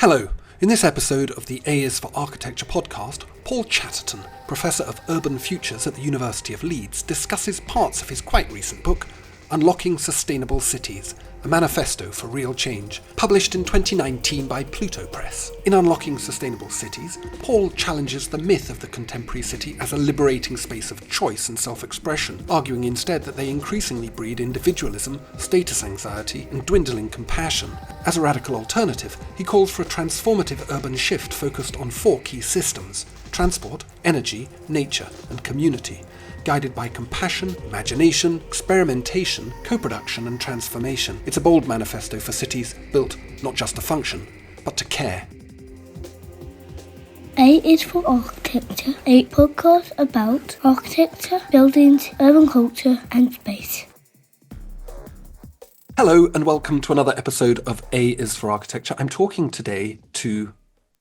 Hello. In this episode of the A is for Architecture podcast, Paul Chatterton, Professor of Urban Futures at the University of Leeds, discusses parts of his quite recent book, Unlocking Sustainable Cities, a manifesto for real change, published in 2019 by Pluto Press. In Unlocking Sustainable Cities, Paul challenges the myth of the contemporary city as a liberating space of choice and self-expression, arguing instead that they increasingly breed individualism, status anxiety, and dwindling compassion. As a radical alternative, he calls for a transformative urban shift focused on four key systems: transport, energy, nature, and community, guided by compassion, imagination, experimentation, co-production, and transformation. It's a bold manifesto for cities built not just to function, but to care. A is for Architecture, a podcast about architecture, buildings, urban culture, and space. Hello, and welcome to another episode of A is for Architecture. I'm talking today to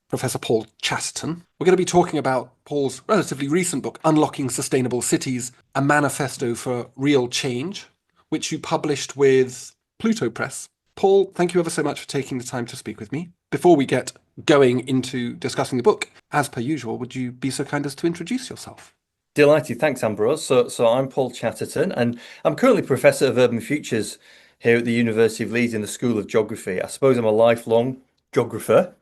Professor Paul Chatterton. We're going to be talking about Paul's relatively recent book, Unlocking Sustainable Cities, a manifesto for real change, which you published with Pluto Press. Paul, thank you ever so much for taking the time to speak with me. Before we get going into discussing the book, as per usual, would you be so kind as to introduce yourself? Delighted. Thanks, Ambrose. So I'm Paul Chatterton, and I'm currently Professor of Urban Futures here at the University of Leeds in the School of Geography. I suppose I'm a lifelong geographer.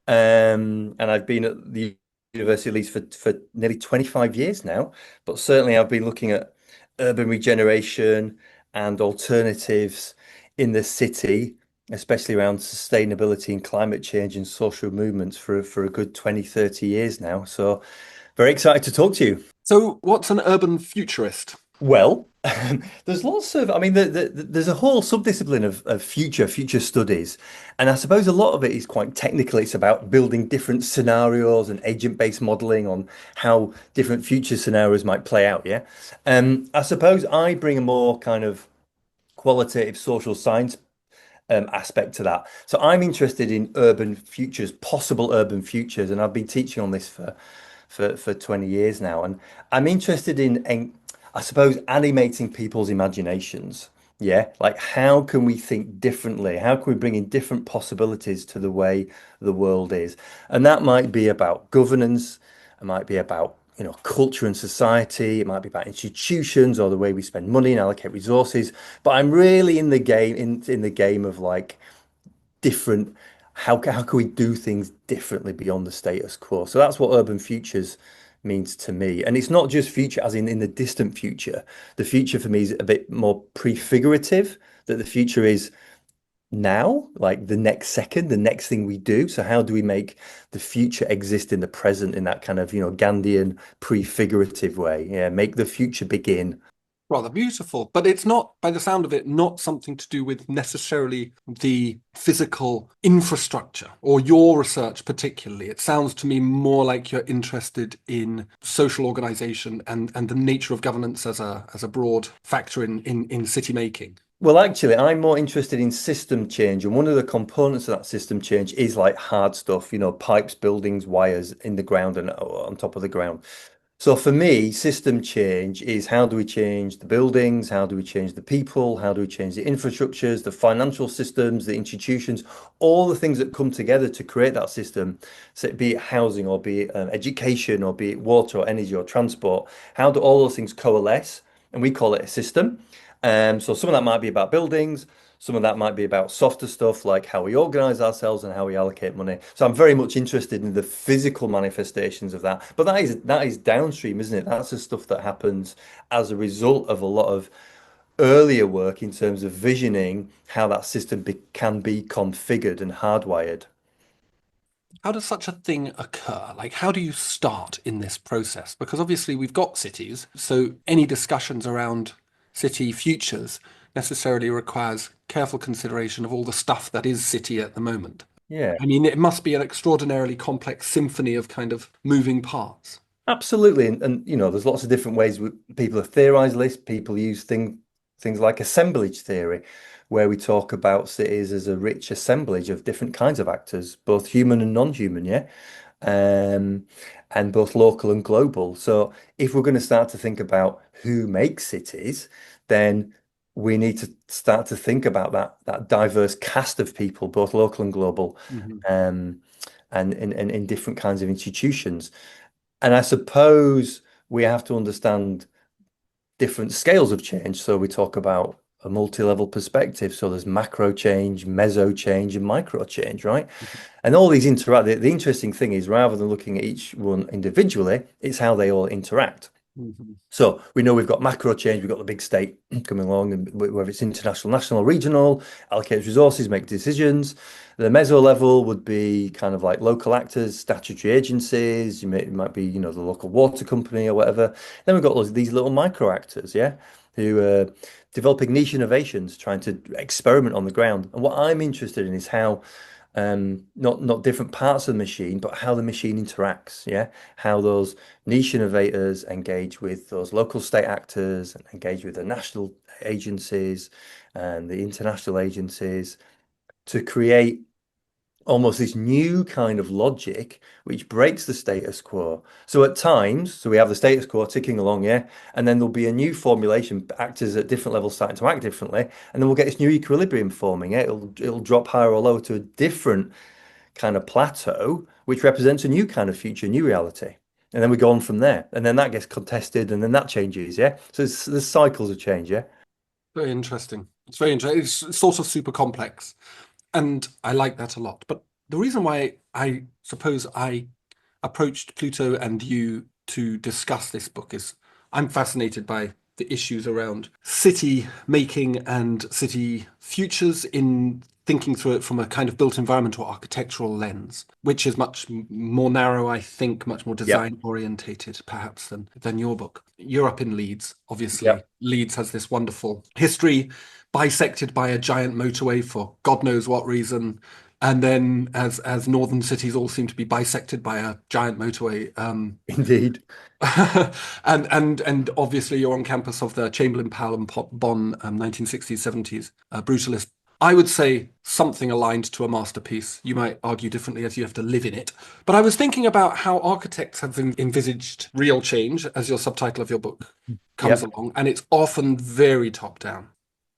And I've been at the University of Leeds for nearly 25 years now, but certainly I've been looking at urban regeneration and alternatives in the city, especially around sustainability and climate change and social movements for a good 20, 30 years now. So very excited to talk to you. So what's an urban futurist? Well, there's lots of, there's a whole subdiscipline of future studies. And I suppose a lot of it is quite technical. It's about building different scenarios and agent-based modeling on how different future scenarios might play out. Yeah. I suppose I bring a more kind of qualitative social science aspect to that. So I'm interested in urban futures, possible urban futures, and I've been teaching on this for 20 years now. And I'm interested in I suppose, animating people's imaginations. Yeah, like how can we think differently? How can we bring in different possibilities to the way the world is? And that might be about governance, it might be about, culture and society, it might be about institutions or the way we spend money and allocate resources. But I'm really in the game, in the game of like different, how can we do things differently beyond the status quo? So that's what urban futures means to me. And it's not just future as in the distant future. The future for me is a bit more prefigurative, that the future is now, like the next second, the next thing we do. So how do we make the future exist in the present in that kind of, Gandhian prefigurative way? Yeah, make the future begin. Rather beautiful, but it's not, by the sound of it, not something to do with necessarily the physical infrastructure or your research particularly. It sounds to me more like you're interested in social organization and the nature of governance as a broad factor in city making. Well, actually, I'm more interested in system change. And one of the components of that system change is like hard stuff, pipes, buildings, wires in the ground and on top of the ground. So for me, system change is how do we change the buildings? How do we change the people? How do we change the infrastructures, the financial systems, the institutions, all the things that come together to create that system, so be it housing or be it education or be it water or energy or transport, how do all those things coalesce? And we call it a system. So some of that might be about buildings, some of that might be about softer stuff like how we organize ourselves and how we allocate money. So I'm very much interested in the physical manifestations of that. But that is downstream, isn't it? That's the stuff that happens as a result of a lot of earlier work in terms of visioning how that system can be configured and hardwired. How does such a thing occur? Like, how do you start in this process? Because obviously we've got cities, so any discussions around city futures necessarily requires careful consideration of all the stuff that is city at the moment. Yeah. I mean, it must be an extraordinarily complex symphony of kind of moving parts. Absolutely, and there's lots of different ways people have theorized this. People use things like assemblage theory, where we talk about cities as a rich assemblage of different kinds of actors, both human and non-human, yeah, and both local and global. So if we're going to start to think about who makes cities, then we need to start to think about that diverse cast of people, both local and global. Mhm. and in different kinds of institutions. And I suppose we have to understand different scales of change. So we talk about a multi-level perspective. So there's macro change, meso change, and micro change, right? And all these interact. The interesting thing is rather than looking at each one individually, it's how they all interact. Mhm. So we know we've got macro change, we've got the big state coming along, and whether it's international, national, regional, allocates resources, make decisions. The meso level would be kind of like local actors, statutory agencies. It might be, the local water company or whatever. Then we've got these little micro actors, yeah, who are developing niche innovations, trying to experiment on the ground. And what I'm interested in is how not different parts of the machine, but how the machine interacts. Yeah, how those niche innovators engage with those local state actors and engage with the national agencies and the international agencies to create almost this new kind of logic which breaks the status quo. So at times, so we have the status quo ticking along, yeah, and then there'll be a new formulation, actors at different levels starting to act differently, and then we'll get this new equilibrium forming. Yeah? It'll drop higher or lower to a different kind of plateau, which represents a new kind of future, new reality. And then we go on from there, and then that gets contested, and then that changes, yeah. So there's cycles of change, yeah. Very interesting. It's very interesting. It's sort of super complex. And I like that a lot. But the reason why I suppose I approached Pluto and you to discuss this book is I'm fascinated by the issues around city making and city futures in thinking through it from a kind of built environment or architectural lens, which is much more narrow, I think, much more Yep. design orientated, perhaps, than your book. You're up in Leeds, obviously. Yep. Leeds has this wonderful history, bisected by a giant motorway for God knows what reason. And then, as northern cities all seem to be bisected by a giant motorway, Indeed. and obviously you're on campus of the Chamberlain, Powell, and Bonn 1960s, 70s brutalist. I would say something aligned to a masterpiece. You might argue differently as you have to live in it. But I was thinking about how architects have envisaged real change, as your subtitle of your book comes Yep. along, and it's often very top down,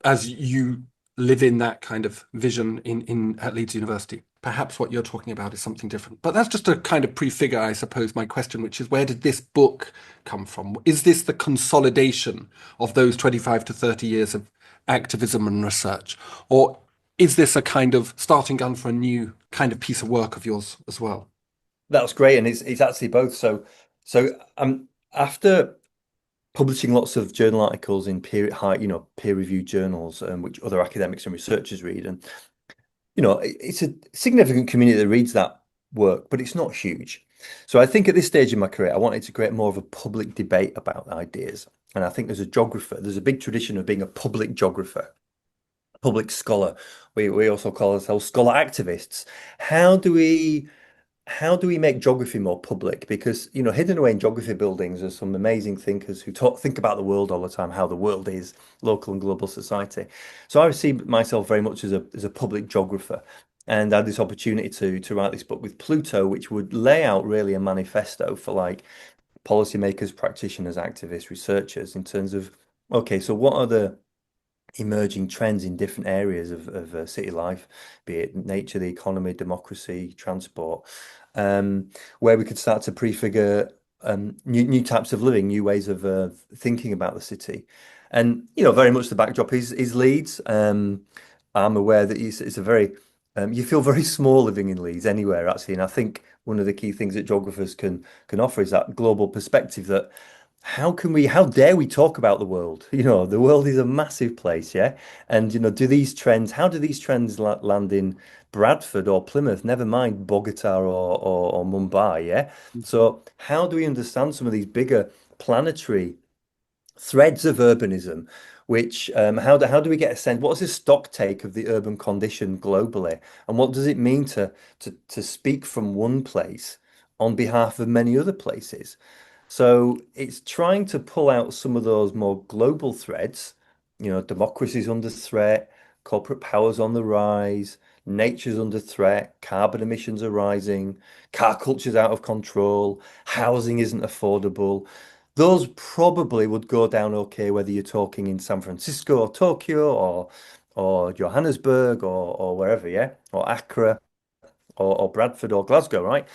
as you live in that kind of vision in at Leeds University. Perhaps what you're talking about is something different. But that's just a kind of prefigure, I suppose, my question, which is where did this book come from? Is this the consolidation of those 25 to 30 years of activism and research? Or is this a kind of starting gun for a new kind of piece of work of yours as well? That's great, and it's actually both. So after publishing lots of journal articles in peer-reviewed journals, which other academics and researchers read, and it's a significant community that reads that work, but it's not huge. So I think at this stage in my career, I wanted to create more of a public debate about ideas. And I think there's a big tradition of being a public geographer, public scholar. We also call ourselves scholar activists. How do we how do we make geography more public? Because, hidden away in geography buildings are some amazing thinkers who think about the world all the time, how the world is, local and global society. So I see myself very much as a public geographer. And I had this opportunity to write this book with Pluto, which would lay out really a manifesto for like policymakers, practitioners, activists, researchers in terms of, okay, so what are the emerging trends in different areas of city life, be it nature, the economy, democracy, transport, where we could start to prefigure new types of living, new ways of thinking about the city. And, very much the backdrop is Leeds. I'm aware that it's a very, you feel very small living in Leeds anywhere, actually. And I think one of the key things that geographers can offer is that global perspective that how dare we talk about the world? The world is a massive place, yeah? And, how do these trends land in Bradford or Plymouth, never mind Bogota or Mumbai, yeah? So how do we understand some of these bigger planetary threads of urbanism, which how do we get a sense? What's the stock take of the urban condition globally, and what does it mean to speak from one place on behalf of many other places? So it's trying to pull out some of those more global threads. Democracy's under threat, corporate power's on the rise, nature's under threat, carbon emissions are rising, car culture's out of control, housing isn't affordable. Those probably would go down okay whether you're talking in San Francisco or Tokyo or Johannesburg or wherever, yeah, or Accra. or Bradford or Glasgow, right?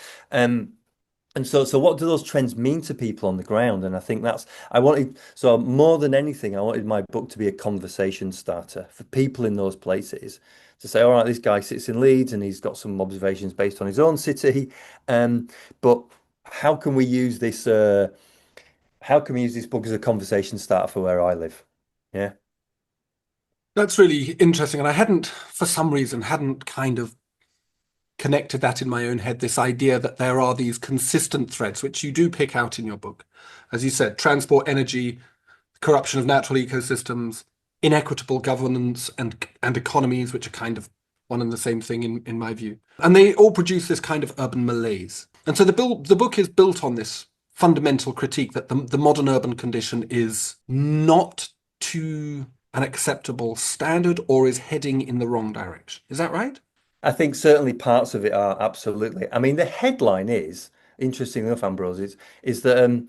And so what do those trends mean to people on the ground? And I think I wanted, so more than anything, I wanted my book to be a conversation starter for people in those places to say, all right, this guy sits in Leeds and he's got some observations based on his own city. Um, but how can we use this, how can we use this book as a conversation starter for where I live? Yeah. That's really interesting. And I hadn't, for some reason, hadn't kind of connected that in my own head, this idea that there are these consistent threads, which you do pick out in your book. As you said, transport, energy, corruption of natural ecosystems, inequitable governance, and economies, which are kind of one and the same thing in my view. And they all produce this kind of urban malaise. And so the book is built on this fundamental critique that the modern urban condition is not to an acceptable standard or is heading in the wrong direction. Is that right? I think certainly parts of it are absolutely. I mean, the headline is interesting enough, Ambrose, is that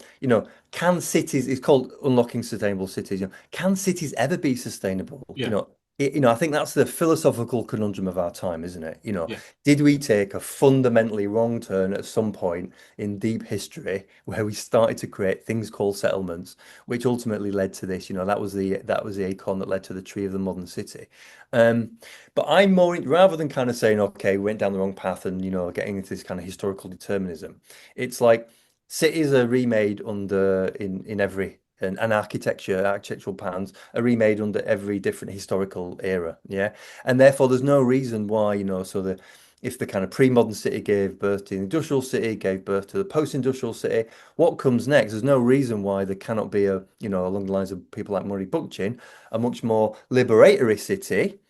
can cities? It's called Unlocking Sustainable Cities. Can cities ever be sustainable? Yeah, I think that's the philosophical conundrum of our time, isn't it? yeah. Did we take a fundamentally wrong turn at some point in deep history where we started to create things called settlements, which ultimately led to this? That was the acorn that led to the tree of the modern city. Um, but I'm more rather than kind of saying, okay, we went down the wrong path and getting into this kind of historical determinism. It's like cities are remade under in every and architectural patterns are remade under every different historical era. Yeah. And therefore there's no reason why, so if the kind of pre-modern city gave birth to the industrial city, gave birth to the post-industrial city, what comes next? There's no reason why there cannot be along the lines of people like Murray Bookchin, a much more liberatory city,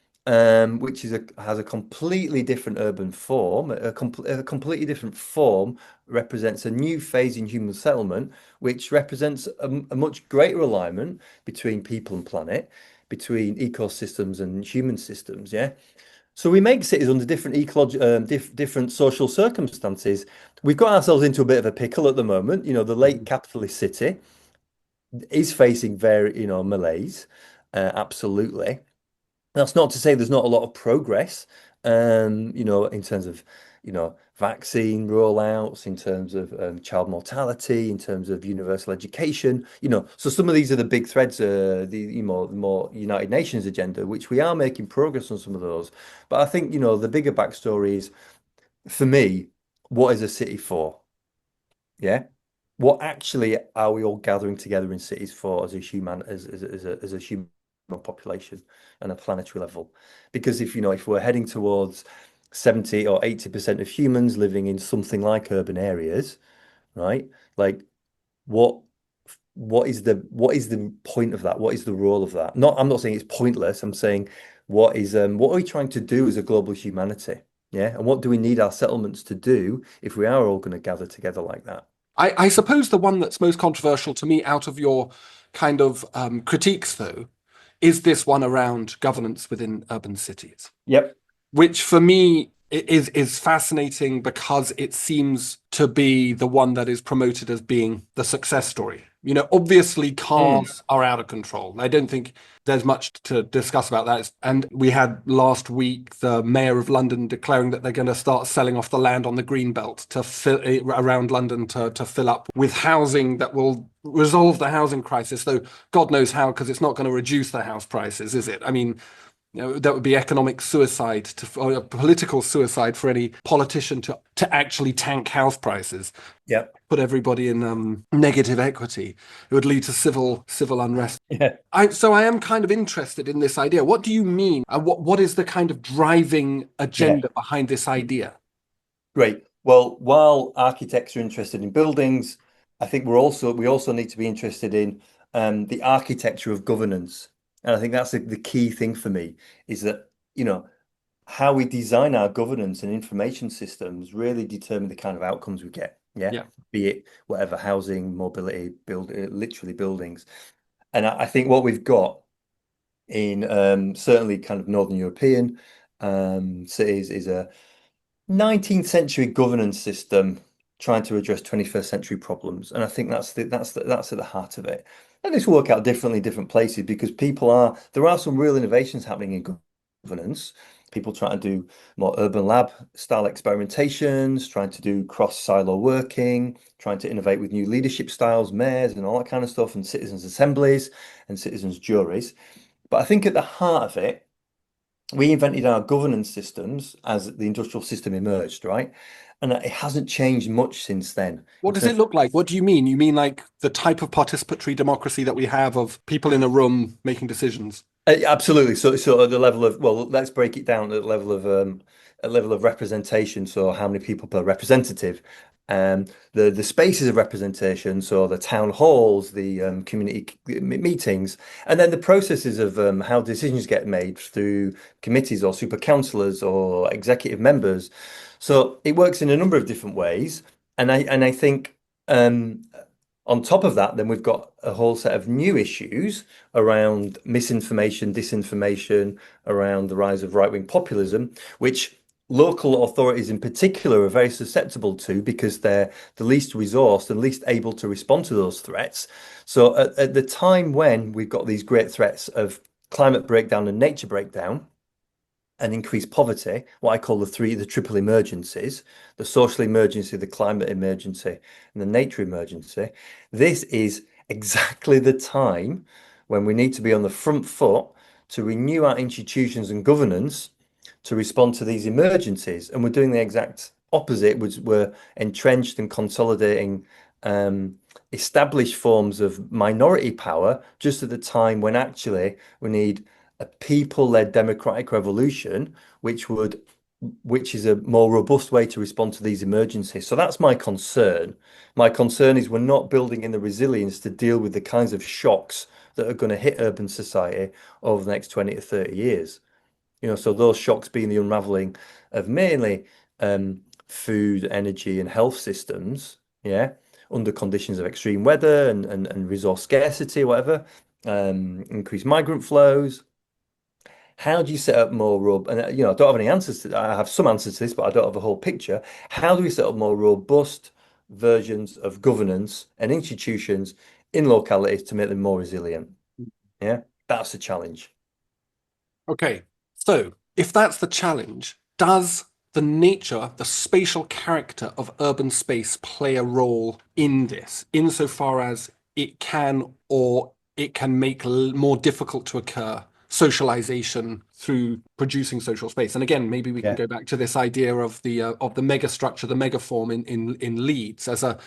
which has a completely different urban form, a completely different form, represents a new phase in human settlement, which represents a much greater alignment between people and planet, between ecosystems and human systems. Yeah. So we make cities under different different social circumstances. We've got ourselves into a bit of a pickle at the moment. The late capitalist city is facing very, malaise. Absolutely. That's not to say there's not a lot of progress, in terms of, vaccine rollouts, in terms of child mortality, in terms of universal education, So some of these are the big threads, the more United Nations agenda, which we are making progress on some of those. But I think, the bigger backstory is, for me, what is a city for? Yeah. What actually are we all gathering together in cities for as a human population and a planetary level? Because if we're heading towards 70 or 80% of humans living in something like urban areas, right? Like what what is the point of that? What is the role of that? I'm not saying it's pointless. I'm saying what are we trying to do as a global humanity? Yeah. And what do we need our settlements to do if we are all going to gather together like that? I suppose the one that's most controversial to me out of your kind of critiques, though, is this one around governance within urban cities, Yep. which for me is fascinating because it seems to be the one that is promoted as being the success story. Obviously cars are out of control. I don't think there's much to discuss about that. And we had last week the mayor of London declaring that they're going to start selling off the land on the green belt to fill around London to fill up with housing that will resolve the housing crisis. Though God knows how, because it's not going to reduce the house prices, is it? I mean, that would be economic suicide or political suicide for any politician to actually tank house prices, Yep. put everybody in negative equity. It would lead to civil unrest. Yeah. So I am kind of interested in this idea. What do you mean? What is the kind of driving Yeah. agenda behind this idea? Great. Well, while architects are interested in buildings, I think we also need to be interested in the architecture of governance. And I think that's the key thing for me is that, how we design our governance and information systems really determine the kind of outcomes we get. Yeah. Yeah. Be it whatever housing, mobility, literally buildings. And I think what we've got in certainly kind of Northern European cities is a 19th century governance system trying to address 21st century problems. And I think that's at the heart of it. And this will work out differently in different places because there are some real innovations happening in governance, people trying to do more urban lab style experimentations, trying to do cross silo working, trying to innovate with new leadership styles, mayors, and all that kind of stuff, and citizens' assemblies and citizens' juries. But I think at the heart of it, we invented our governance systems as the industrial system emerged, right? And it hasn't changed much since then in What does it terms. look like? What do you mean? You mean like the type of participatory democracy that we have of people in a room making decisions? Absolutely. So at the level of, well, let's break it down at the level of a level of representation. So how many people per representative? Um, the spaces of representation. So the town halls, the community meetings, and then the processes of how decisions get made through committees or super councillors or executive members. So it works in a number of different ways, and I think. Um, on top of that, then we've got a whole set of new issues around misinformation, disinformation, around the rise of right-wing populism, which local authorities in particular are very susceptible to because they're the least resourced and least able to respond to those threats. So at the time when we've got these great threats of climate breakdown and nature breakdown, and increased poverty, what I call the triple emergencies, the social emergency, the climate emergency, and the nature emergency. This is exactly the time when we need to be on the front foot to renew our institutions and governance to respond to these emergencies. And we're doing the exact opposite, which we're entrenched and consolidating established forms of minority power just at the time when actually we need a people-led democratic revolution, which is a more robust way to respond to these emergencies. So that's my concern. My concern is we're not building in the resilience to deal with the kinds of shocks that are going to hit urban society over the next 20 to 30 years. So those shocks being the unraveling of mainly food, energy, and health systems, yeah, under conditions of extreme weather and resource scarcity, whatever, increased migrant flows. How do you set up more and I don't have any answers to that. I have some answers to this, but I don't have a whole picture. How do we set up more robust versions of governance and institutions in localities to make them more resilient? Yeah, that's the challenge. Okay, so if that's the challenge, does the nature, the spatial character of urban space play a role in this, insofar as it can or it can make more difficult to occur socialization through producing social space? And again, maybe we can Yeah, go back to this idea of the mega structure, the mega form in Leeds as a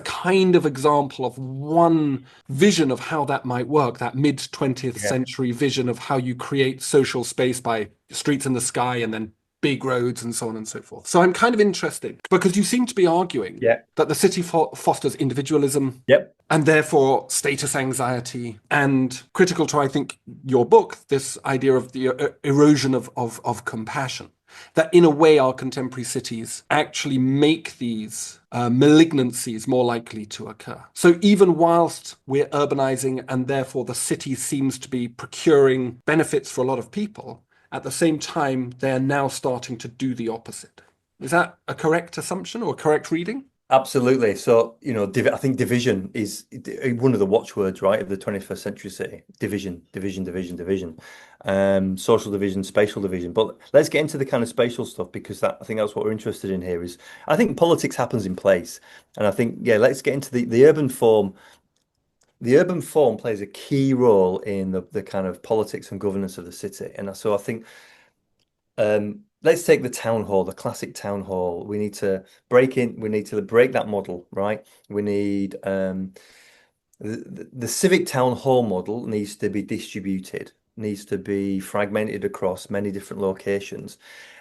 kind of example of one vision of how that might work, that mid 20th yeah, century vision of how you create social space by streets in the sky and then big roads and so on and so forth. So I'm kind of interested because you seem to be arguing yeah, that the city fosters individualism yep, and therefore status anxiety, and critical to, I think, your book, this idea of the erosion of compassion. That in a way, our contemporary cities actually make these malignancies more likely to occur. So even whilst we're urbanizing and therefore the city seems to be procuring benefits for a lot of people, at the same time, they're now starting to do the opposite. Is that a correct assumption or a correct reading? absolutely. So, I think division is one of the watchwords, right, of the 21st century city. Division, division, division, division. Social division, spatial division. But let's get into the kind of spatial stuff because I think that's what we're interested in here is I think politics happens in place. And I think, yeah, let's get into the urban form. The urban form plays a key role in the kind of politics and governance of the city. And so I think let's take the town hall, the classic town hall. We need to break that model, right? We need the civic town hall model needs to be distributed, needs to be fragmented across many different locations.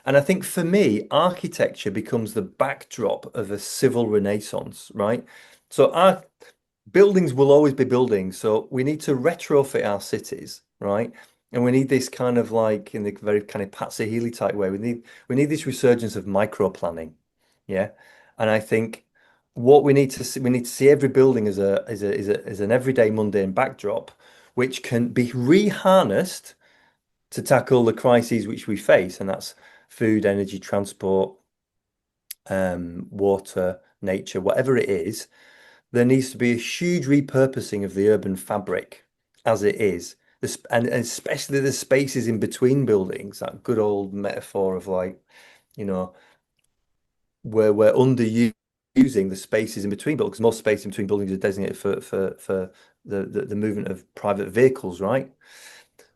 And I think for me, architecture becomes the backdrop of a civil renaissance, right? So our buildings will always be buildings, so we need to retrofit our cities, right? And we need this kind of like in the very kind of Patsy Healy type way. We need this resurgence of micro planning, yeah. And I think what we need to see every building as an everyday mundane backdrop, which can be reharnessed to tackle the crises which we face, and that's food, energy, transport, water, nature, whatever it is. There needs to be a huge repurposing of the urban fabric as it is And especially the spaces in between buildings, that good old metaphor of like, you know, where we're underusing the spaces in between buildings. Most space in between buildings are designated for the movement of private vehicles, right?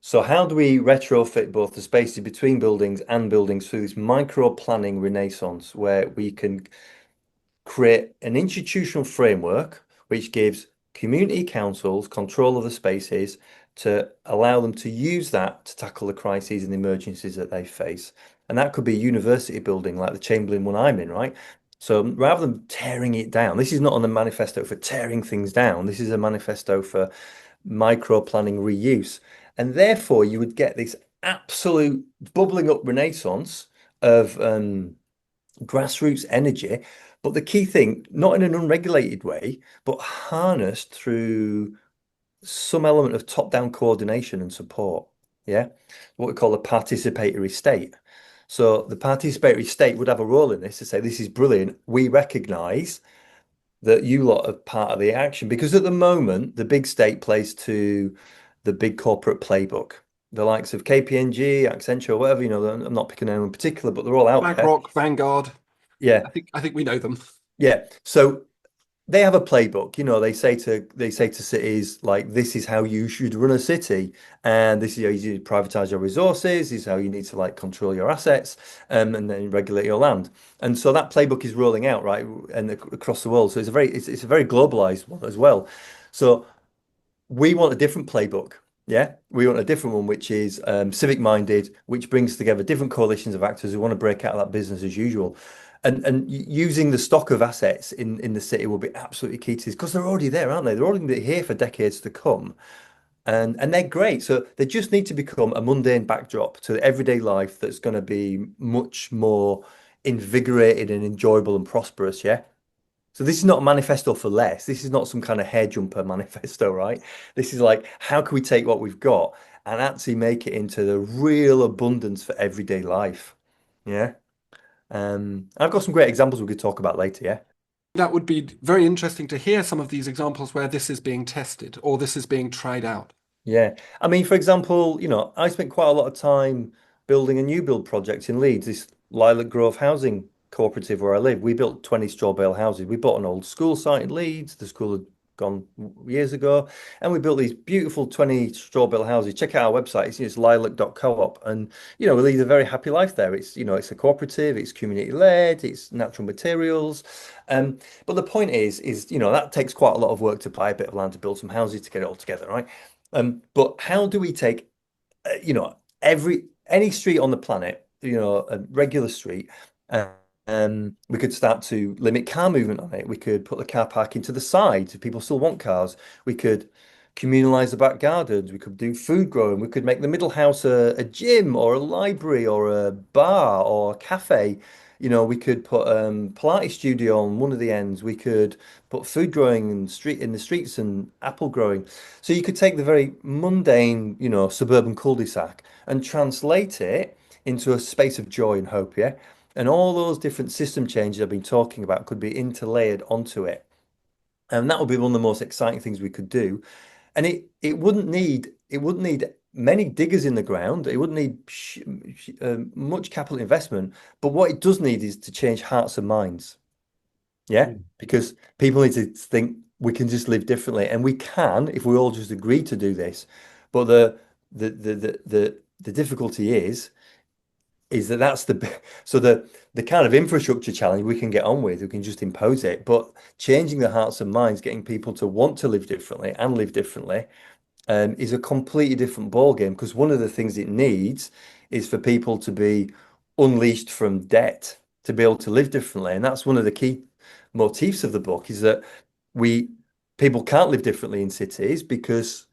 So how do we retrofit both the spaces between buildings and buildings through this micro planning renaissance where we can create an institutional framework which gives community councils control of the spaces to allow them to use that to tackle the crises and emergencies that they face. And that could be a university building like the Chamberlain one I'm in, right? So rather than tearing it down, this is not on the manifesto for tearing things down. This is a manifesto for micro planning reuse. And therefore, you would get this absolute bubbling up renaissance of grassroots energy. But the key thing, not in an unregulated way, but harnessed through some element of top-down coordination and support. Yeah, what we call a participatory state. So the participatory state would have a role in this to say, this is brilliant. We recognize that you lot are part of the action because at the moment, the big state plays to the big corporate playbook. The likes of KPMG, Accenture, whatever, I'm not picking anyone in particular, but they're all out there. BlackRock, Vanguard. Yeah. I think we know them. Yeah. So they have a playbook, they say to cities like this is how you should run a city, and this is how you need to privatize your resources, this is how you need to like control your assets, and then regulate your land. And so that playbook is rolling out, right, and across the world. So it's a very globalized one as well. So we want a different playbook. Yeah, we want a different one, which is civic minded, which brings together different coalitions of actors who want to break out of that business as usual. And using the stock of assets in the city will be absolutely key to this because they're already there, aren't they? They're already here for decades to come. And they're great. So they just need to become a mundane backdrop to everyday life that's going to be much more invigorated and enjoyable and prosperous. Yeah. So this is not a manifesto for less. This is not some kind of hair jumper manifesto, right? This is like, how can we take what we've got and actually make it into the real abundance for everyday life? Yeah. I've got some great examples we could talk about later. Yeah. That would be very interesting to hear some of these examples where this is being tested or this is being tried out. Yeah. I mean, for example, I spent quite a lot of time building a new build project in Leeds, this Lilac Grove housing cooperative where I live. We built 20 straw bale houses. We bought an old school site in Leeds. The school had gone years ago. And we built these beautiful 20 straw bale houses. Check out our website. It's lilac.coop. And, we lead a very happy life there. It's a cooperative, it's community led, it's natural materials. But the point is, that takes quite a lot of work to buy a bit of land to build some houses to get it all together, right? But how do we take, any street on the planet, a regular street, we could start to limit car movement on it. We could put the car park into the side if people still want cars. We could communalize the back gardens. We could do food growing. We could make the middle house a gym or a library or a bar or a cafe. We could put Pilates studio on one of the ends. We could put food growing in the streets and apple growing. So you could take the very mundane, suburban cul-de-sac and translate it into a space of joy and hope, yeah? And all those different system changes I've been talking about could be interlayered onto it. And that would be one of the most exciting things we could do. And it wouldn't need many diggers in the ground. It wouldn't need much capital investment. But what it does need is to change hearts and minds. Yeah, Mm. because people need to think we can just live differently, and we can if we all just agree to do this. But the difficulty is that that's the kind of infrastructure challenge we can get on with. We can just impose it, but changing the hearts and minds, getting people to want to live differently and live differently, is a completely different ball game. Because one of the things it needs is for people to be unleashed from debt to be able to live differently, and that's one of the key motifs of the book. Is that we people can't live differently in cities because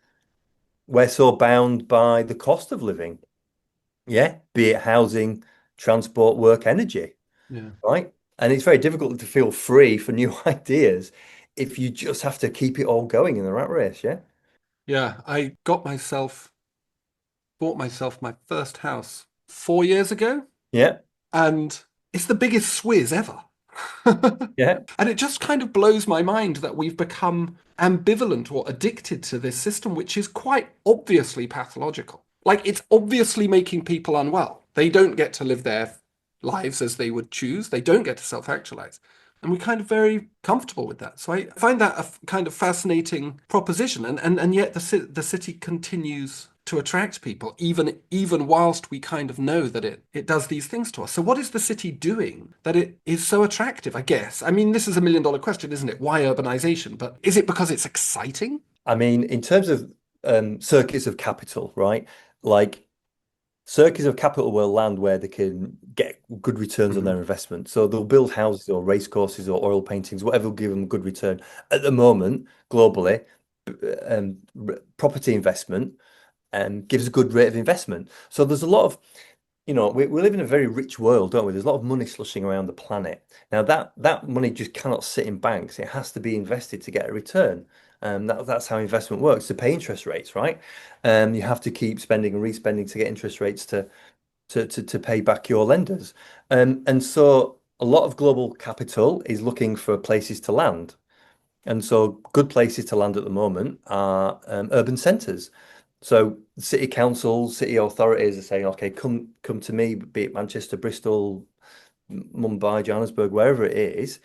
we're so bound by the cost of living. Yeah, be it housing, transport, work, energy, Yeah. right? And it's very difficult to feel free for new ideas if you just have to keep it all going in the rat race. Yeah. Yeah. Bought myself my first house 4 years ago, Yeah. and it's the biggest swizz ever. Yeah. And it just kind of blows my mind that we've become ambivalent or addicted to this system, which is quite obviously pathological. Like, it's obviously making people unwell. They don't get to live their lives as they would choose, they don't get to self actualize. And we're kind of very comfortable with that. So I find that a kind of fascinating proposition. And yet the city continues to attract people, even whilst we kind of know that it does these things to us. So what is the city doing that it is so attractive, I guess? I mean, this is $1 million question, isn't it? Why urbanization? But is it because it's exciting? I mean, in terms of circuits of capital, right? Like circuits of capital will land where they can get good returns on Mhm. their investment. So they'll build houses or race courses or oil paintings, whatever will give them a good return. At the moment, globally, property investment gives a good rate of investment. So there's a lot of, we live in a very rich world, don't we? There's a lot of money slushing around the planet. Now that money just cannot sit in banks. It has to be invested to get a return. That's how investment works, to pay interest rates, right? You have to keep spending and respending to get interest rates to pay back your lenders. And so a lot of global capital is looking for places to land. And so good places to land at the moment are urban centres. So city councils, city authorities are saying, okay, come to me, be it Manchester, Bristol, Mumbai, Johannesburg, wherever it is,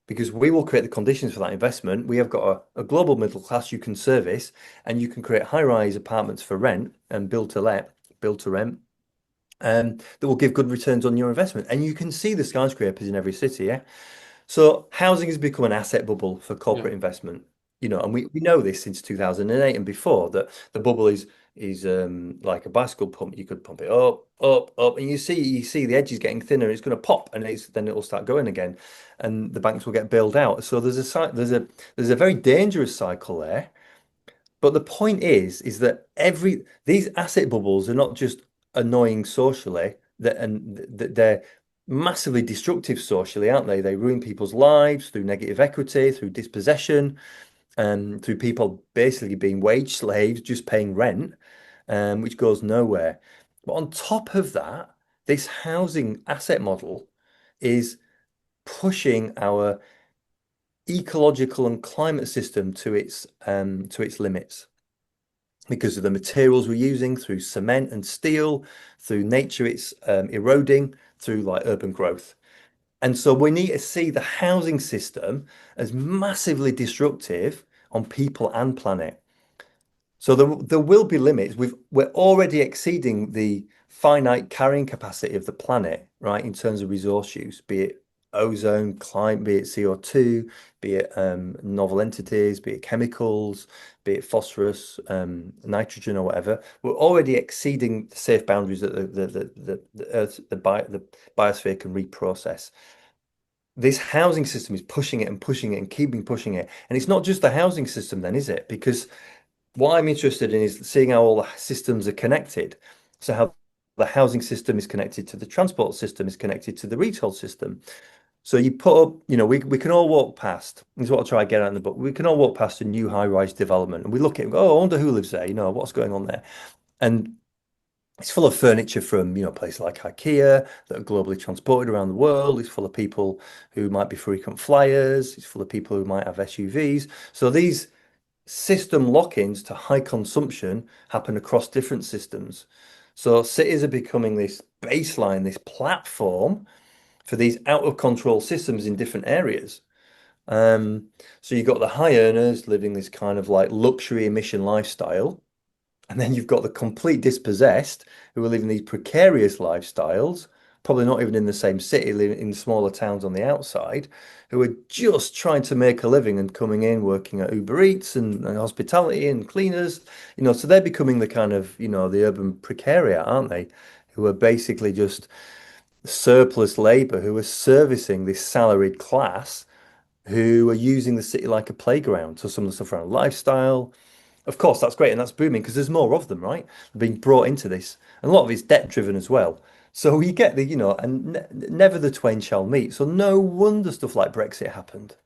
because we will create the conditions for that investment. We have got a global middle class you can service, and you can create high-rise apartments for rent and build to rent, that will give good returns on your investment. And you can see the skyscrapers in every city, yeah? So housing has become an asset bubble for Yeah. corporate investment, and we know this since 2008 and before, that the bubble is like a bicycle pump. You could pump it up, up, up, and you see the edges getting thinner. It's going to pop, and then it'll start going again, and the banks will get bailed out. So there's a very dangerous cycle there. But the point is that these asset bubbles are not just annoying socially, that they're massively destructive socially, aren't they? They ruin people's lives through negative equity, through dispossession, and through people basically being wage slaves, just paying rent, which goes nowhere. But on top of that, this housing asset model is pushing our ecological and climate system to its limits, because of the materials we're using, through cement and steel, through nature it's eroding, through like urban growth. And so we need to see the housing system as massively disruptive on people and planet. So there will be limits. We're already exceeding the finite carrying capacity of the planet, right, in terms of resource use, be it ozone, climate, be it CO2, be it novel entities, be it chemicals, be it phosphorus, nitrogen, or whatever. We're already exceeding the safe boundaries that the Earth, the biosphere can reprocess. This housing system is pushing it and pushing it and keeping pushing it. And it's not just the housing system then, is it? Because what I'm interested in is seeing how all the systems are connected. So how the housing system is connected to the transport system, is connected to the retail system. So you put up, we can all walk past. This is what I'll try to get out in the book. We can all walk past a new high-rise development, and we look at it and go, oh, I wonder who lives there. What's going on there? And it's full of furniture from, places like IKEA that are globally transported around the world. It's full of people who might be frequent flyers. It's full of people who might have SUVs. So these system lock-ins to high consumption happen across different systems. So cities are becoming this baseline, this platform for these out of control systems in different areas. Um, so you've got the high earners living this kind of like luxury emission lifestyle. And then you've got the complete dispossessed who are living these precarious lifestyles, probably not even in the same city, living in smaller towns on the outside, who are just trying to make a living and coming in, working at Uber Eats and hospitality and cleaners. So they're becoming the kind of, the urban precariat, aren't they? Who are basically just surplus labor who are servicing this salaried class who are using the city like a playground. So some of the stuff around lifestyle, of course, that's great and that's booming because there's more of them, right? Being brought into this. And a lot of it's debt driven as well. So you get and never the twain shall meet. So no wonder stuff like Brexit happened.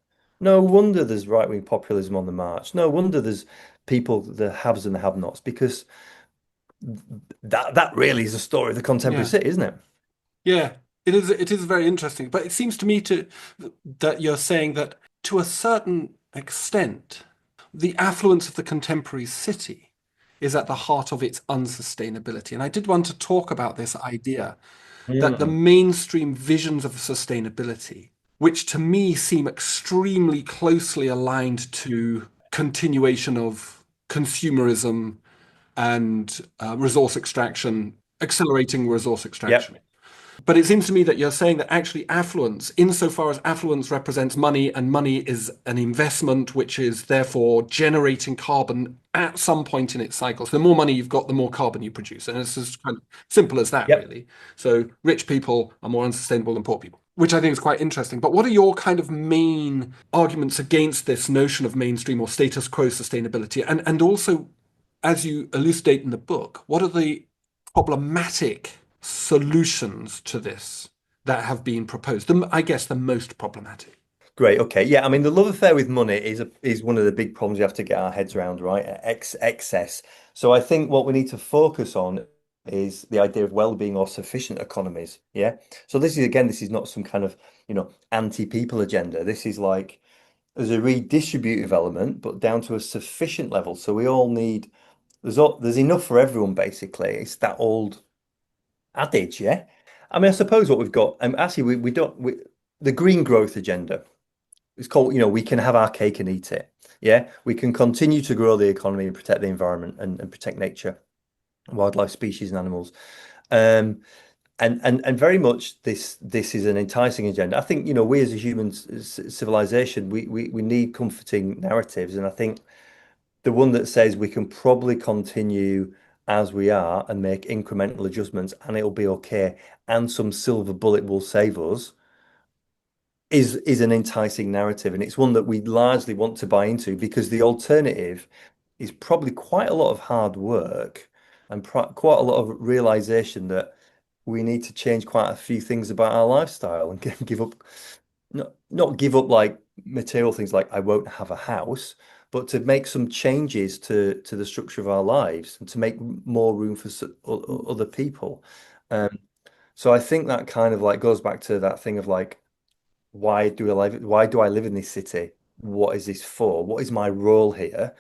No wonder there's right-wing populism on the march. No wonder there's people, the haves and the have-nots, because that really is the story of the contemporary Yeah. city, isn't it? Yeah. it is very interesting, but it seems to me that you're saying that to a certain extent, the affluence of the contemporary city is at the heart of its unsustainability. And I did want to talk about this idea that the Mm. mainstream visions of sustainability, which to me seem extremely closely aligned to continuation of consumerism and resource extraction, accelerating resource Yep. extraction. But it seems to me that you're saying that actually affluence, insofar as affluence represents money and money is an investment, which is therefore generating carbon at some point in its cycle. So the more money you've got, the more carbon you produce. And it's as kind of simple as that, Yep. really. So rich people are more unsustainable than poor people, which I think is quite interesting. But what are your kind of main arguments against this notion of mainstream or status quo sustainability? And also, as you elucidate in the book, what are the problematic solutions to this that have been proposed? I guess the most problematic. Great. Okay. Yeah. I mean, the love affair with money is one of the big problems we have to get our heads around, right? Excess. So I think what we need to focus on is the idea of well-being or sufficient economies. Yeah. So this is again, this is not some kind of, anti-people agenda. This is like there's a redistributive element, but down to a sufficient level. So we all need there's enough for everyone, basically. It's that old adage, yeah. I mean, I suppose what we've got, actually, we don't the green growth agenda. It's called, we can have our cake and eat it. Yeah, we can continue to grow the economy and protect the environment and protect nature, wildlife, species, and animals. Um, and very much this is an enticing agenda. I think, we as a human civilization, we need comforting narratives, and I think the one that says we can probably continue as we are and make incremental adjustments and it'll be okay, and some silver bullet will save us is an enticing narrative, and it's one that we largely want to buy into because the alternative is probably quite a lot of hard work and quite a lot of realization that we need to change quite a few things about our lifestyle and give up, not give up like material things like I won't have a house, but to make some changes to the structure of our lives and to make more room for other people. Um, so I think that kind of like goes back to that thing of like, why do I live in this city? What is this for? What is my role here?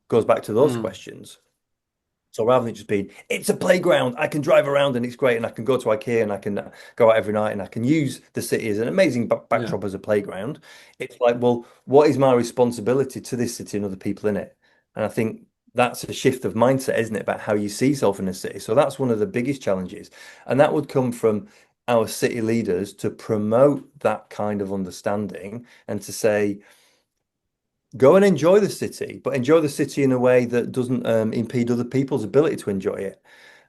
Goes back to those Mm, questions. So rather than just being, it's a playground, I can drive around and it's great, and I can go to IKEA and I can go out every night and I can use the city as an amazing yeah. backdrop as a playground. It's like, well, what is my responsibility to this city and other people in it? And I think that's a shift of mindset, isn't it, about how you see yourself in a city. So that's one of the biggest challenges. And that would come from our city leaders to promote that kind of understanding and to say, go and enjoy the city, but enjoy the city in a way that doesn't impede other people's ability to enjoy it.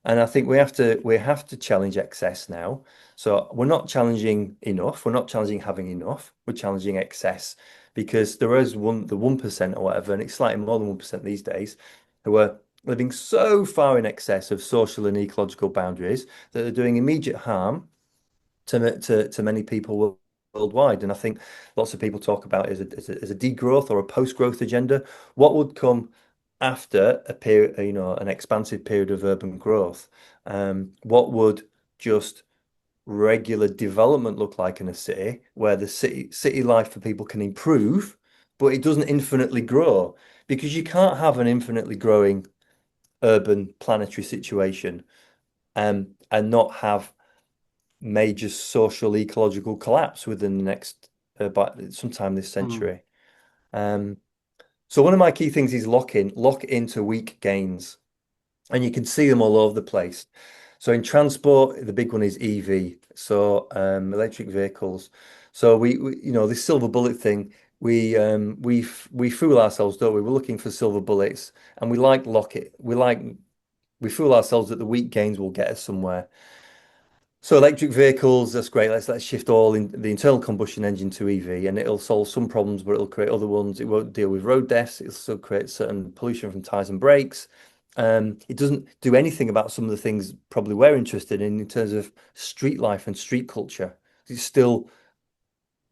And I think we have to challenge excess now. So we're not challenging enough. We're not challenging having enough. We're challenging excess because there is the 1% or whatever, and it's slightly more than 1% these days, who are living so far in excess of social and ecological boundaries that they're doing immediate harm to many people worldwide. And I think lots of people talk about it as a degrowth or a post-growth agenda. What would come after a period, an expansive period of urban growth? What would just regular development look like in a city where the city life for people can improve, but it doesn't infinitely grow? Because you can't have an infinitely growing urban planetary situation and not have major social ecological collapse within the next by sometime this Mm, century. Um, so one of my key things is lock into weak gains, and you can see them all over the place. So in transport, the big one is EV, so electric vehicles. So this silver bullet thing, we fool ourselves, don't we? We're looking for silver bullets, and we fool ourselves that the weak gains will get us somewhere. So electric vehicles, that's great. Let's shift all in the internal combustion engine to EV, and it'll solve some problems, but it'll create other ones. It won't deal with road deaths. It'll still create certain pollution from tires and brakes. It doesn't do anything about some of the things probably we're interested in terms of street life and street culture. It's still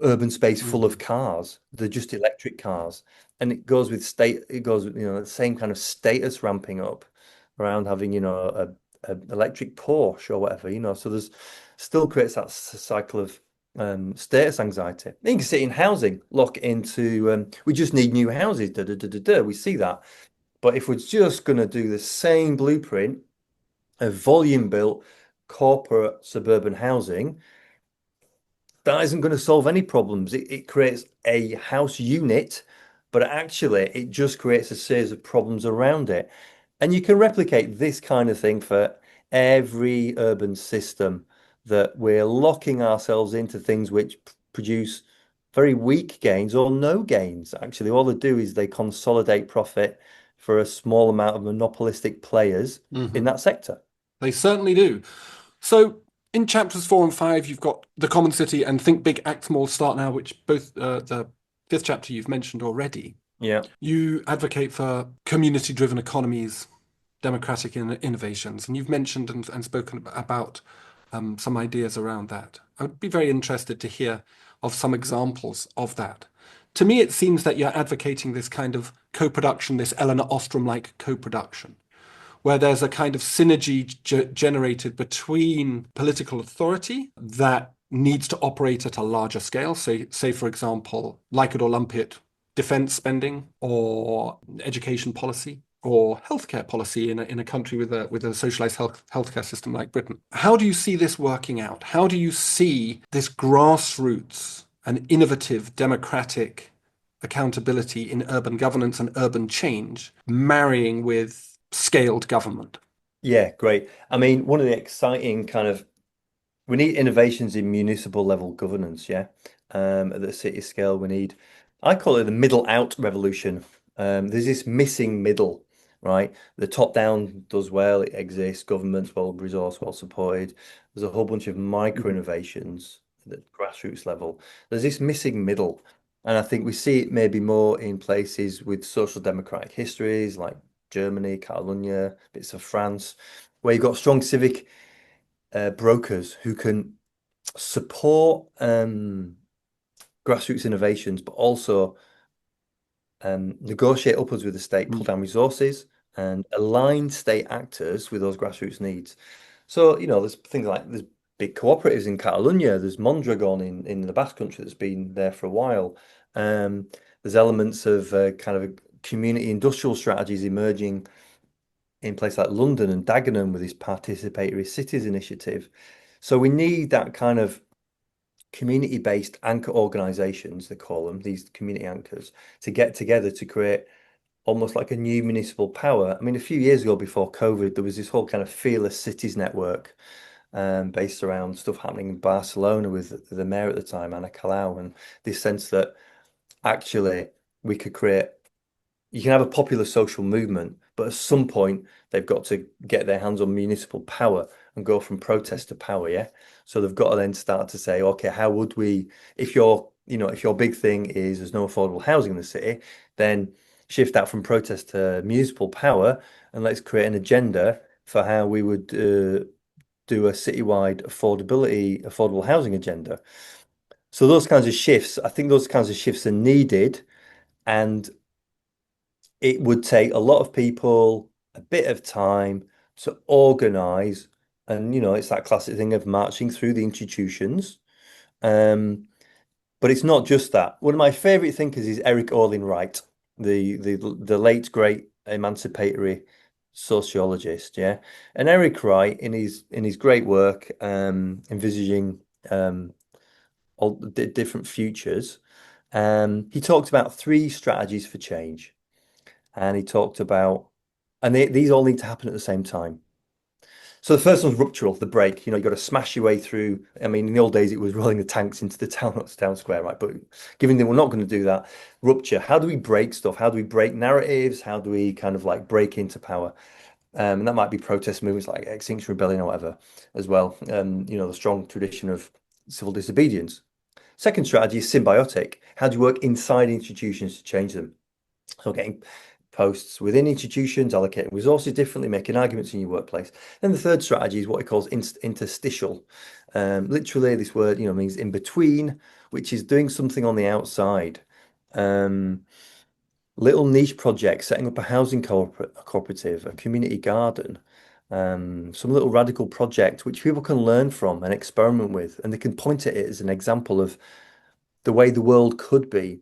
urban space full of mhm, cars. They're just electric cars, and it goes with state. It goes with the same kind of status ramping up around having an electric Porsche or whatever, So there's still creates that cycle of status anxiety. You can see it in housing, lock into we just need new houses, da, da, da, da, da. We see that. But if we're just going to do the same blueprint of volume built corporate suburban housing, that isn't going to solve any problems. It creates a house unit, but actually it just creates a series of problems around it. And you can replicate this kind of thing for every urban system that we're locking ourselves into things which produce very weak gains or no gains. Actually, all they do is they consolidate profit for a small amount of monopolistic players in Hmm. that sector. They certainly do. So in chapters 4 and 5, you've got the common city and think big, act small, start now, which both the fifth chapter you've mentioned already. Yeah. You advocate for community-driven economies, democratic innovations, and you've mentioned and spoken about some ideas around that. I would be very interested to hear of some examples of that. To me, it seems that you're advocating this kind of co-production, this Eleanor Ostrom-like co-production, where there's a kind of synergy generated between political authority that needs to operate at a larger scale. Say, for example, like it or lump it, defense spending or education policy or healthcare policy in a country with a socialized healthcare system like Britain. How do you see this working out? How do you see this grassroots and innovative democratic accountability in urban governance and urban change marrying with scaled government? Yeah, great. I mean, one of the exciting kind of we need innovations in municipal level governance, yeah. At the city scale, we need, I call it the middle out revolution. There's this missing middle, right? The top down does well, it exists, government's well resourced, well supported. There's a whole bunch of micro Mhm. innovations at the grassroots level. There's this missing middle. And I think we see it maybe more in places with social democratic histories like Germany, Catalonia, bits of France, where you've got strong civic brokers who can support grassroots innovations, but also negotiate upwards with the state, pull down resources, and align state actors with those grassroots needs. So, there's things like there's big cooperatives in Catalonia, there's Mondragon in the Basque Country that's been there for a while. There's elements of kind of community industrial strategies emerging in places like London and Dagenham with this participatory cities initiative. So we need that kind of community-based anchor organizations, they call them, these community anchors, to get together to create almost like a new municipal power. I mean, a few years ago before COVID, there was this whole kind of fearless cities network based around stuff happening in Barcelona with the mayor at the time, Anna Colau, and this sense that actually we could create you can have a popular social movement, but at some point they've got to get their hands on municipal power and go from protest to power, yeah? So they've got to then start to say, okay, how would we, if your big thing is there's no affordable housing in the city, then shift that from protest to municipal power and let's create an agenda for how we would do a citywide affordable housing agenda. So those kinds of shifts, I think those kinds of shifts are needed. And it would take a lot of people, a bit of time to organize. And, it's that classic thing of marching through the institutions. Um, but it's not just that. One of my favorite thinkers is Eric Olin Wright, the late great emancipatory sociologist. Yeah. And Eric Wright, in his great work, envisaging all the different futures, he talked about three strategies for change. And he talked about, and these all need to happen at the same time. So the first one's ruptural, the break. You've got to smash your way through. I mean, in the old days, it was rolling the tanks into the town square, right? But given that we're not going to do that, rupture. How do we break stuff? How do we break narratives? How do we kind of like break into power? And that might be protest movements like Extinction Rebellion or whatever, as well. The strong tradition of civil disobedience. Second strategy is symbiotic. How do you work inside institutions to change them? So getting posts within institutions, allocating resources differently, making arguments in your workplace. Then the third strategy is what he calls interstitial. Literally, this word, means in between, which is doing something on the outside. Little niche projects, setting up a housing cooperative, a community garden, some little radical project which people can learn from and experiment with, and they can point at it as an example of the way the world could be.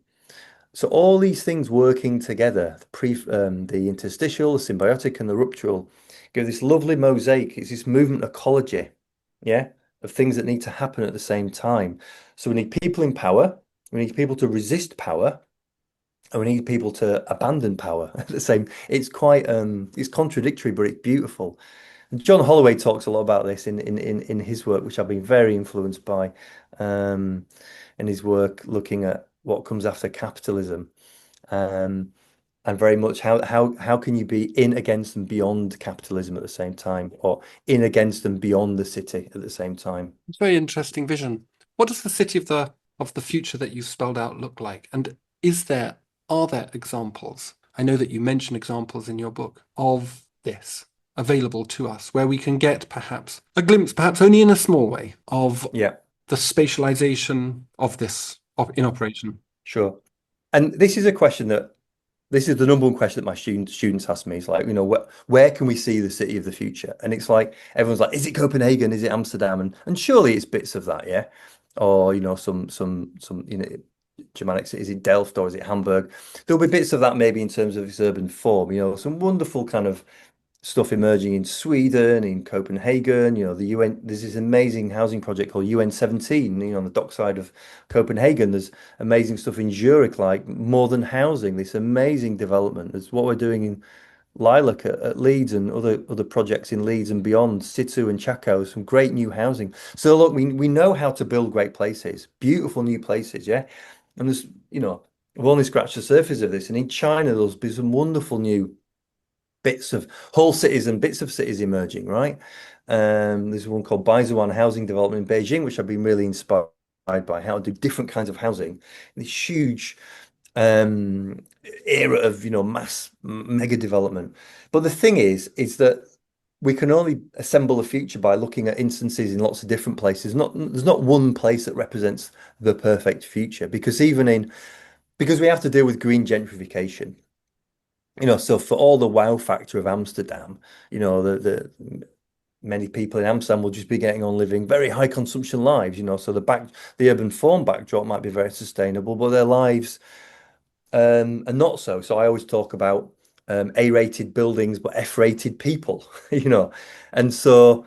So all these things working together, the interstitial, the symbiotic, and the ruptural, give this lovely mosaic. It's this movement ecology, yeah, of things that need to happen at the same time. So we need people in power, we need people to resist power, and we need people to abandon power at the same. It's quite it's contradictory, but it's beautiful. And John Holloway talks a lot about this in his work, which I've been very influenced by, um, in his work looking at what comes after capitalism, um, and very much how can you be in, against, and beyond capitalism at the same time, or in, against, and beyond the city at the same time. It's a very interesting vision. What does the city of the future that you spelled out look like? And are there examples? I know that you mention examples in your book of this available to us, where we can get perhaps a glimpse, perhaps only in a small way, of Yeah, the spatialization of this in operation. sure. And this is a question that this is the number one question that my students ask me. It's like, where can we see the city of the future? And it's like everyone's like, is it Copenhagen? Is it Amsterdam? And surely it's bits of that, yeah. Or some Germanic city. Is it Delft or is it Hamburg? There'll be bits of that maybe in terms of its urban form. Some wonderful kind of stuff emerging in Sweden, in Copenhagen. The UN, there's this amazing housing project called UN 17, on the dockside of Copenhagen. There's amazing stuff in Zurich, like modern housing, this amazing development. There's what we're doing in Lilac at Leeds, and other projects in Leeds and beyond, Situ and Chaco, some great new housing. So look, we know how to build great places, beautiful new places, yeah. And we've only scratched the surface of this. And in China, there's been some wonderful new bits of whole cities and bits of cities emerging, right? There's one called Baizuan Housing Development in Beijing, which I've been really inspired by how to do different kinds of housing. This huge um, era of, mass mega development. But the thing is that we can only assemble a future by looking at instances in lots of different places. There's not one place that represents the perfect future, because we have to deal with green gentrification. So for all the wow factor of Amsterdam, the many people in Amsterdam will just be getting on living very high consumption lives, so the urban form backdrop might be very sustainable, but their lives are not so. So I always talk about A-rated buildings but F-rated people, And so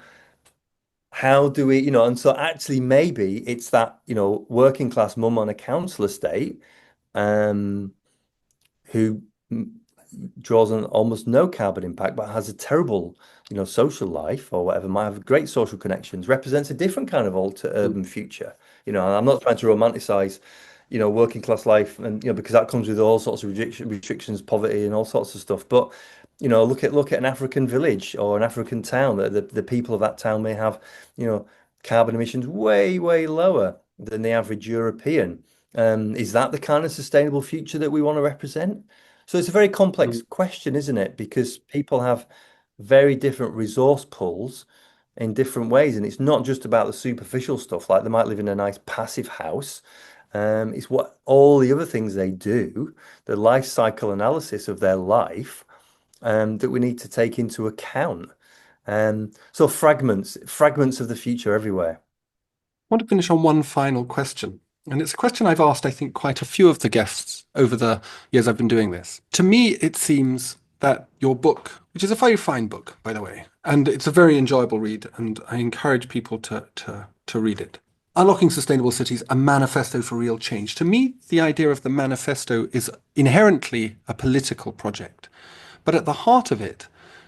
how do we, and so actually maybe it's that, working class mum on a council estate, um, who draws on almost no carbon impact, but has a terrible, social life or whatever, might have great social connections, represents a different kind of alter urban future. I'm not trying to romanticize, working class life, and because that comes with all sorts of restrictions, poverty, and all sorts of stuff. But look at an African village or an African town. The people of that town may have, carbon emissions way, way lower than the average European. Is that the kind of sustainable future that we want to represent? So it's a very complex question, isn't it? Because people have very different resource pools in different ways. And it's not just about the superficial stuff, like they might live in a nice passive house. It's what all the other things they do, the life cycle analysis of their life, that we need to take into account. So fragments of the future everywhere. Want to finish on one final question. And it's a question I've asked, I think, quite a few of the guests over the years I've been doing this. To me, it seems that your book, which is a very fine book, by the way, and it's a very enjoyable read, and I encourage people to read it. Unlocking Sustainable Cities, a manifesto for real change. To me, the idea of the manifesto is inherently a political project. But at the heart of it,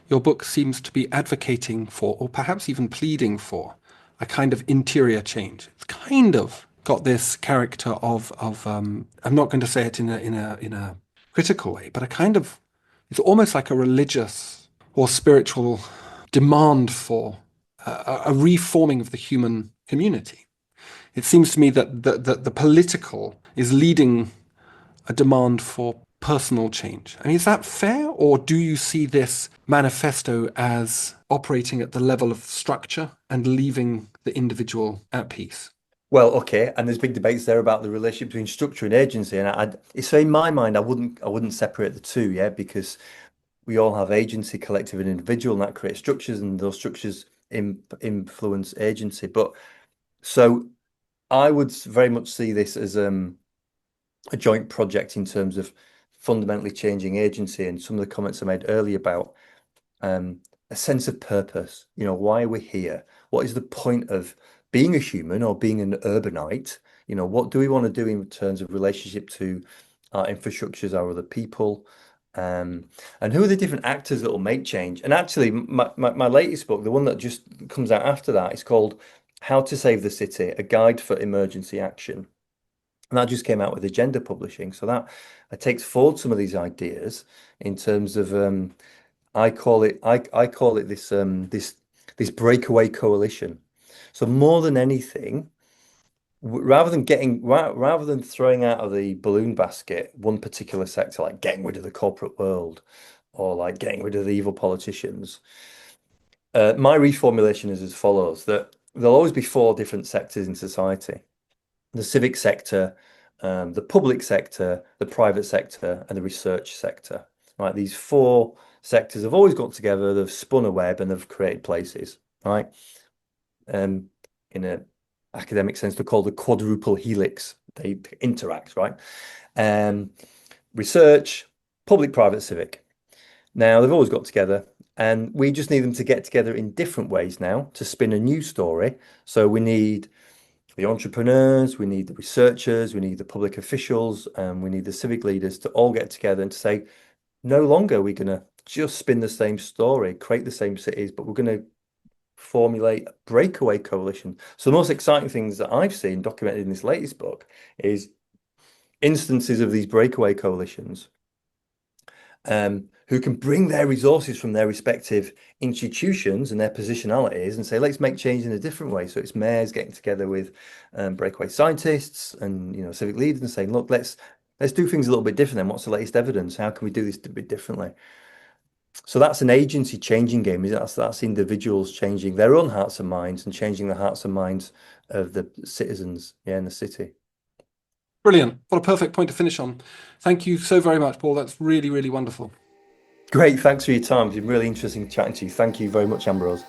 your book seems to be advocating for, or perhaps even pleading for, a kind of interior change. It's kind of got this character of I'm not going to say it in a critical way, but it's almost like a religious or spiritual demand for a reforming of the human community. It seems to me that the political is leading a demand for personal change. I mean, is that fair, or do you see this manifesto as operating at the level of structure and leaving the individual at peace? Well, okay, and there's big debates there about the relationship between structure and agency, and so in my mind, I wouldn't separate the two, yeah, because we all have agency, collective and individual, and that creates structures, and those structures influence agency. But so I would very much see this as a joint project in terms of fundamentally changing agency, and some of the comments I made earlier about a sense of purpose. Why are we here? What is the point of being a human or being an urbanite? What do we want to do in terms of relationship to our infrastructures, our other people? And who are the different actors that will make change? And actually, my latest book, the one that just comes out after that, is called How to Save the City, A Guide for Emergency Action. And that just came out with Agenda Publishing. So that takes forward some of these ideas in terms of I call it this breakaway coalition. So more than anything, rather than throwing out of the balloon basket one particular sector, like getting rid of the corporate world or like getting rid of the evil politicians, my reformulation is as follows: that there'll always be four different sectors in society: the civic sector, the public sector, the private sector, and the research sector. Right, these four sectors have always got together, they've spun a web, and they've created places. Right, in an academic sense, they're called the quadruple helix. They interact. Right, research, public, private, civic. Now they've always got together, and we just need them to get together in different ways now to spin a new story. So we need the entrepreneurs, we need the researchers, we need the public officials, and we need the civic leaders to all get together and to say, no longer are we going to just spin the same story, create the same cities, but we're going to formulate a breakaway coalition. So the most exciting things that I've seen documented in this latest book is instances of these breakaway coalitions, who can bring their resources from their respective institutions and their positionalities and say, let's make change in a different way. So it's mayors getting together with breakaway scientists and civic leaders and saying, look, let's do things a little bit different. Then what's the latest evidence? How can we do this a bit differently? So that's an agency changing game. That's individuals changing their own hearts and minds and changing the hearts and minds of the citizens in the city. Brilliant. What a perfect point to finish on. Thank you so very much, Paul. That's really, really wonderful. Great. Thanks for your time. It's been really interesting chatting to you. Thank you very much, Ambrose.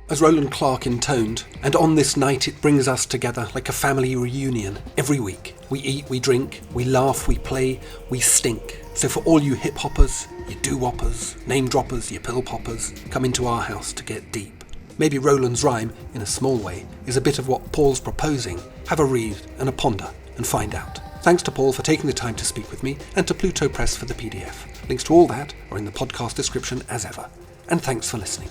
As Roland Clark intoned, and on this night it brings us together like a family reunion every week. We eat, we drink, we laugh, we play, we stink. So for all you hip-hoppers, you doo-woppers, name-droppers, you pill-poppers, come into our house to get deep. Maybe Roland's rhyme, in a small way, is a bit of what Paul's proposing. Have a read and a ponder and find out. Thanks to Paul for taking the time to speak with me, and to Pluto Press for the PDF. Links to all that are in the podcast description as ever. And thanks for listening.